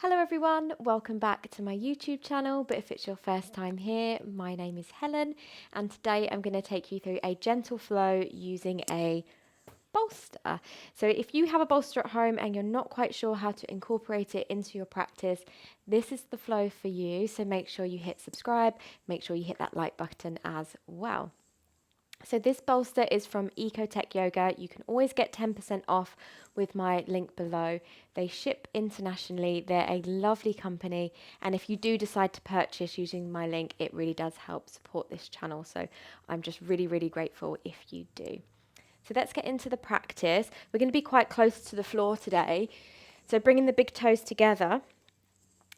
Hello everyone, welcome back to my YouTube channel, but if it's your first time here, my name is Helen, and today I'm going to take you through a gentle flow using a bolster. So if you have a bolster at home and you're not quite sure how to incorporate it into your practice, this is the flow for you, so make sure you hit subscribe, make sure you hit that like button as well. So this bolster is from Ecotech Yoga. You can always get 10% off with my link below. They ship internationally. They're a lovely company. And if you do decide to purchase using my link, it really does help support this channel. So I'm just really, really grateful if you do. So let's get into the practice. We're going to be quite close to the floor today. So bringing the big toes together,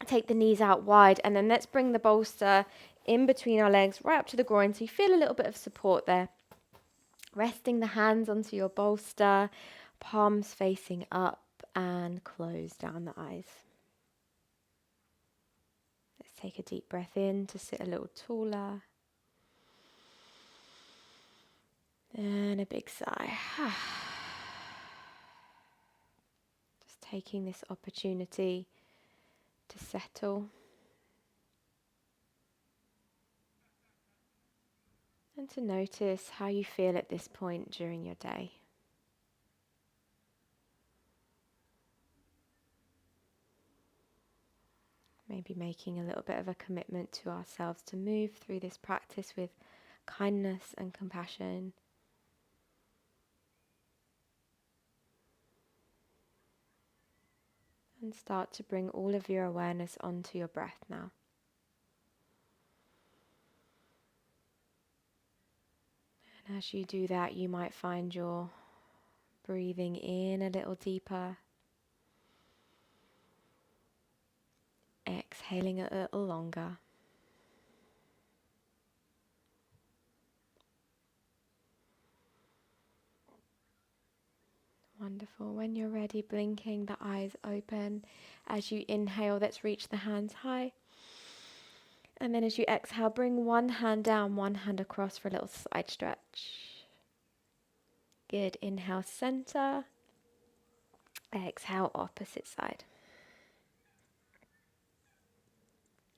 take the knees out wide, and then let's bring the bolster in between our legs right up to the groin so you feel a little bit of support there. Resting the hands onto your bolster, palms facing up, and close down the eyes. Let's take a deep breath in to sit a little taller. And a big sigh. Just taking this opportunity to settle. And to notice how you feel at this point during your day. Maybe making a little bit of a commitment to ourselves to move through this practice with kindness and compassion. And start to bring all of your awareness onto your breath now. And as you do that, you might find you're breathing in a little deeper, exhaling a little longer. Wonderful. When you're ready, blinking the eyes open. As you inhale, let's reach the hands high. And then as you exhale, bring one hand down, one hand across for a little side stretch. Good. Inhale, center. Exhale, opposite side.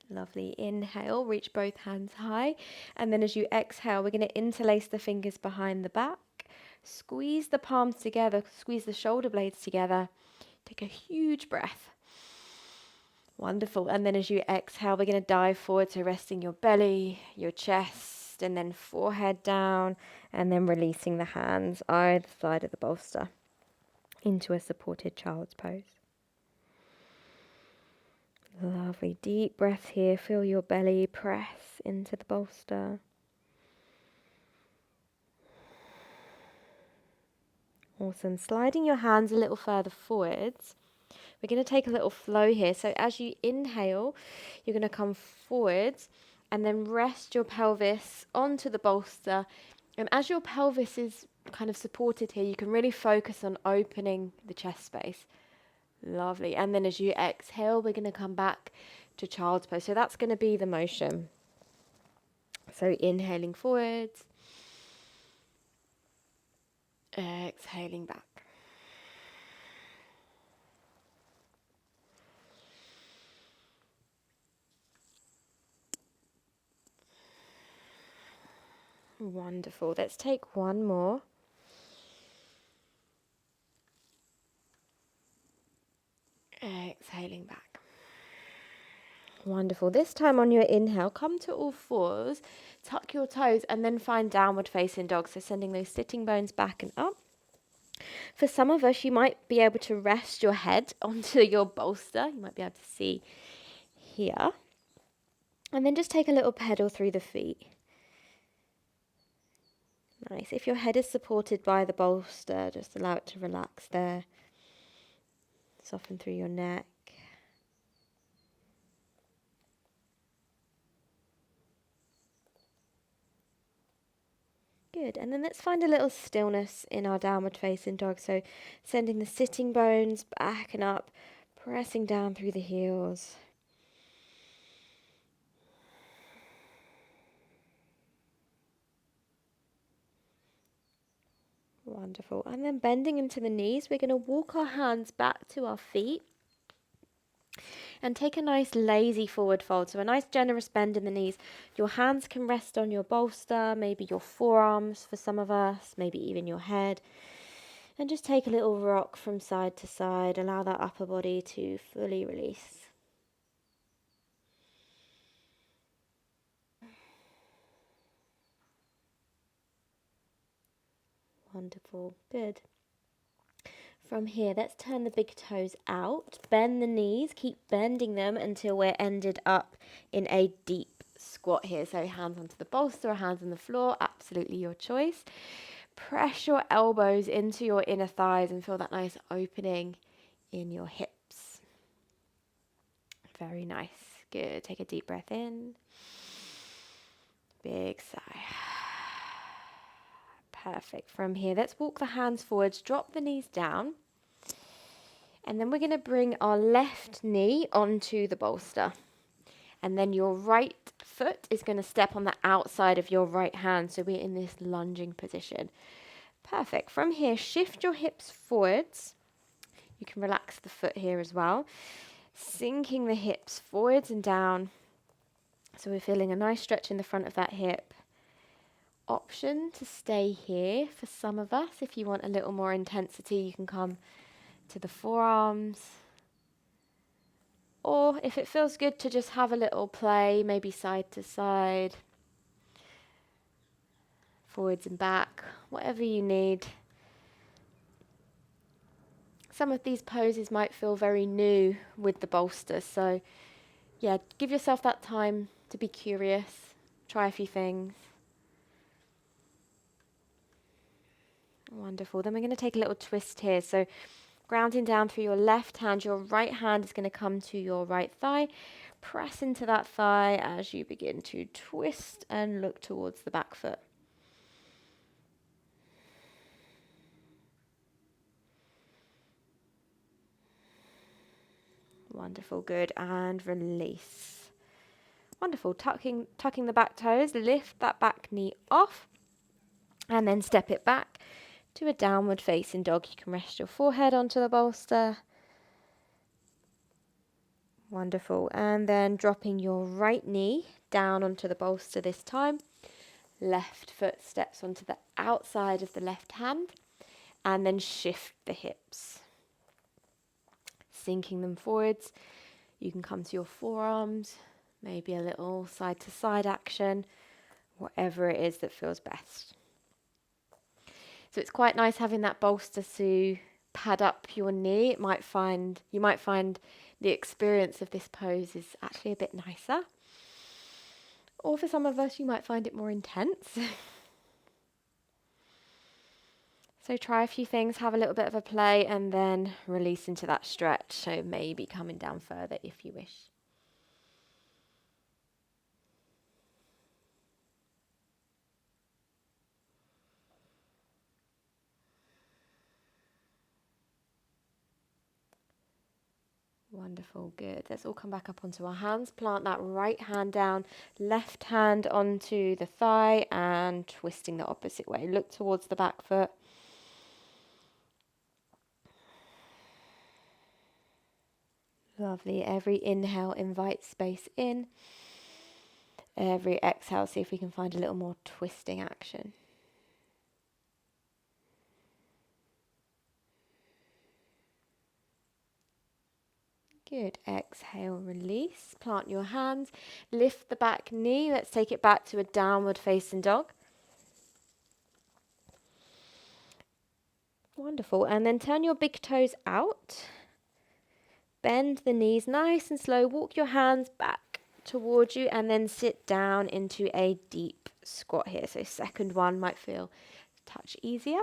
Lovely. Inhale, reach both hands high. And then as you exhale, we're going to interlace the fingers behind the back. Squeeze the palms together, squeeze the shoulder blades together. Take a huge breath. Wonderful. And then as you exhale, we're going to dive forward, so resting your belly, your chest, and then forehead down, and then releasing the hands either side of the bolster into a supported child's pose. Lovely. Deep breath here. Feel your belly press into the bolster. Awesome. Sliding your hands a little further forwards. We're going to take a little flow here. So as you inhale, you're going to come forwards and then rest your pelvis onto the bolster. And as your pelvis is kind of supported here, you can really focus on opening the chest space. Lovely. And then as you exhale, we're going to come back to child's pose. So that's going to be the motion. So inhaling forwards, exhaling back. Wonderful. Let's take one more. Exhaling back. Wonderful. This time on your inhale, come to all fours, tuck your toes, and then find downward facing dog. So sending those sitting bones back and up. For some of us, you might be able to rest your head onto your bolster. You might be able to see here. And then just take a little pedal through the feet. Nice. If your head is supported by the bolster, just allow it to relax there. Soften through your neck. Good. And then let's find a little stillness in our downward facing dog. So sending the sitting bones back and up, pressing down through the heels. Wonderful. And then bending into the knees, we're going to walk our hands back to our feet. And take a nice lazy forward fold, so a nice generous bend in the knees. Your hands can rest on your bolster, maybe your forearms for some of us, maybe even your head. And just take a little rock from side to side. Allow that upper body to fully release. Wonderful, good. From here, let's turn the big toes out, bend the knees, keep bending them until we're ended up in a deep squat here. So hands onto the bolster or hands on the floor, absolutely your choice. Press your elbows into your inner thighs and feel that nice opening in your hips. Very nice, good. Take a deep breath in, big sigh. Perfect. From here, let's walk the hands forwards, drop the knees down. And then we're going to bring our left knee onto the bolster. And then your right foot is going to step on the outside of your right hand. So we're in this lunging position. Perfect. From here, shift your hips forwards. You can relax the foot here as well. Sinking the hips forwards and down. So we're feeling a nice stretch in the front of that hip. Option to stay here for some of us. If you want a little more intensity, you can come to the forearms. Or if it feels good to just have a little play, maybe side to side, forwards and back, whatever you need. Some of these poses might feel very new with the bolster, so yeah, give yourself that time to be curious, try a few things. Wonderful. Then we're going to take a little twist here. So grounding down through your left hand, your right hand is going to come to your right thigh. Press into that thigh as you begin to twist and look towards the back foot. Wonderful, good, and release. Wonderful, tucking the back toes, lift that back knee off, and then step it back to a downward facing dog. You can rest your forehead onto the bolster. Wonderful, and then dropping your right knee down onto the bolster this time. Left foot steps onto the outside of the left hand, and then shift the hips. Sinking them forwards. You can come to your forearms, maybe a little side to side action, whatever it is that feels best. So it's quite nice having that bolster to pad up your knee. You might find the experience of this pose is actually a bit nicer. Or for some of us, you might find it more intense. So try a few things, have a little bit of a play, and then release into that stretch. So maybe coming down further if you wish. Wonderful, good. Let's all come back up onto our hands. Plant that right hand down, left hand onto the thigh, and twisting the opposite way. Look towards the back foot. Lovely. Every inhale invites space in. Every exhale, see if we can find a little more twisting action. Good. Exhale, release. Plant your hands. Lift the back knee. Let's take it back to a downward facing dog. Wonderful. And then turn your big toes out. Bend the knees nice and slow. Walk your hands back towards you and then sit down into a deep squat here. So second one might feel a touch easier.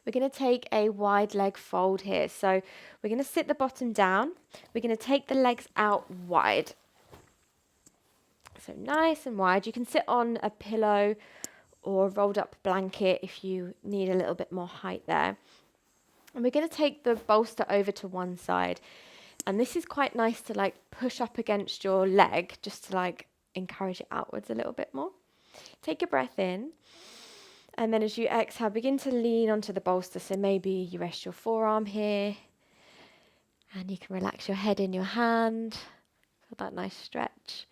We're going to take a wide leg fold here. So we're going to sit the bottom down. We're going to take the legs out wide. So nice and wide. You can sit on a pillow or a rolled up blanket if you need a little bit more height there. And we're going to take the bolster over to one side. And this is quite nice to like push up against your leg just to like encourage it outwards a little bit more. Take a breath in. And then as you exhale, begin to lean onto the bolster. So maybe you rest your forearm here. And you can relax your head in your hand. Feel that nice stretch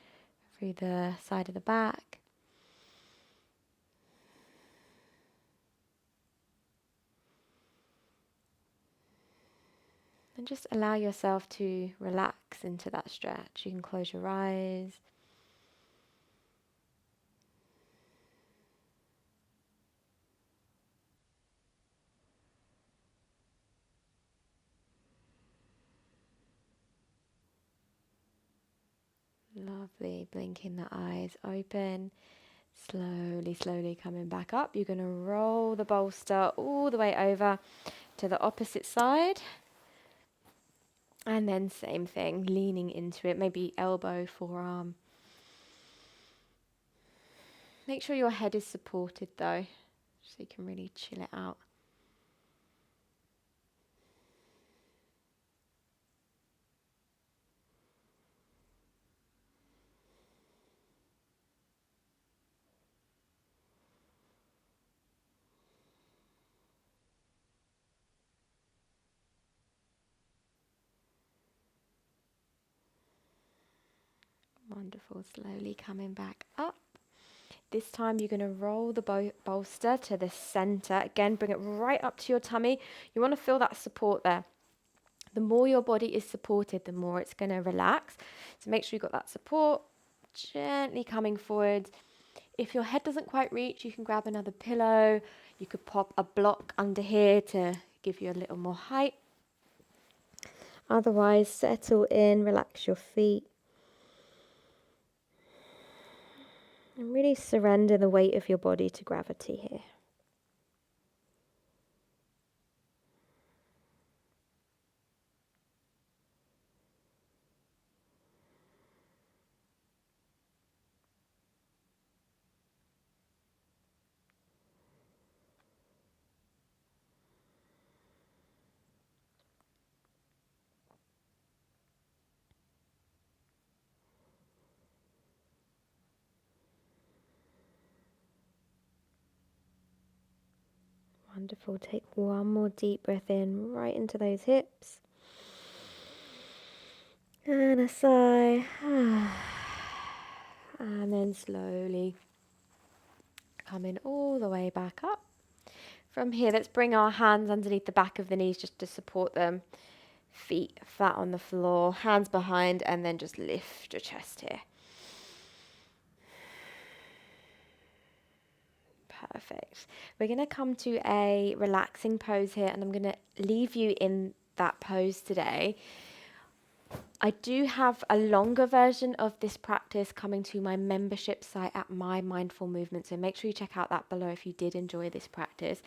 through the side of the back. And just allow yourself to relax into that stretch. You can close your eyes. Lovely. Blinking the eyes open. Slowly coming back up. You're going to roll the bolster all the way over to the opposite side. And then same thing, leaning into it, maybe elbow, forearm. Make sure your head is supported though, so you can really chill it out. Wonderful, slowly coming back up. This time you're going to roll the bolster to the center. Again, bring it right up to your tummy. You want to feel that support there. The more your body is supported, the more it's going to relax. So make sure you've got that support. Gently coming forward. If your head doesn't quite reach, you can grab another pillow. You could pop a block under here to give you a little more height. Otherwise, settle in, relax your feet. And really surrender the weight of your body to gravity here. Wonderful. Take one more deep breath in, right into those hips. And a sigh. And then slowly coming all the way back up. From here, let's bring our hands underneath the back of the knees just to support them. Feet flat on the floor, hands behind, and then just lift your chest here. Perfect. We're going to come to a relaxing pose here, and I'm going to leave you in that pose today. I do have a longer version of this practice coming to my membership site at My Mindful Movement, so make sure you check out that below if you did enjoy this practice.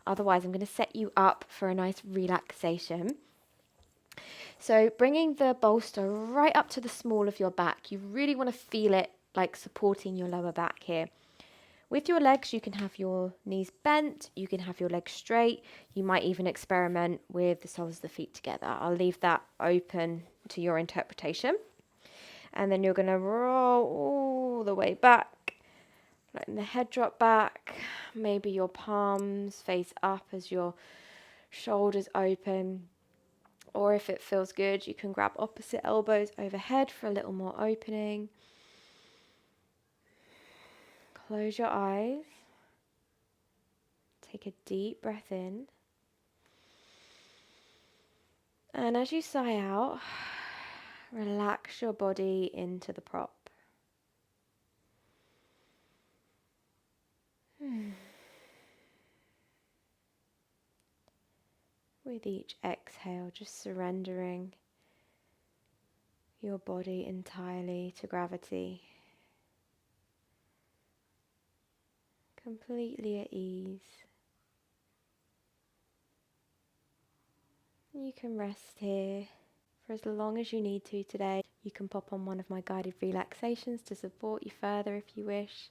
Otherwise, I'm going to set you up for a nice relaxation. So bringing the bolster right up to the small of your back, you really want to feel it like supporting your lower back here. With your legs, you can have your knees bent, you can have your legs straight, you might even experiment with the soles of the feet together. I'll leave that open to your interpretation. And then you're going to roll all the way back, letting the head drop back, maybe your palms face up as your shoulders open. Or if it feels good, you can grab opposite elbows overhead for a little more opening. Close your eyes. Take a deep breath in. And as you sigh out, relax your body into the prop. With each exhale, just surrendering your body entirely to gravity. Completely at ease. You can rest here for as long as you need to today. You can pop on one of my guided relaxations to support you further if you wish.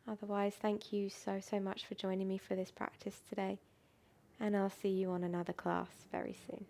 Otherwise, thank you so much for joining me for this practice today, and I'll see you on another class very soon.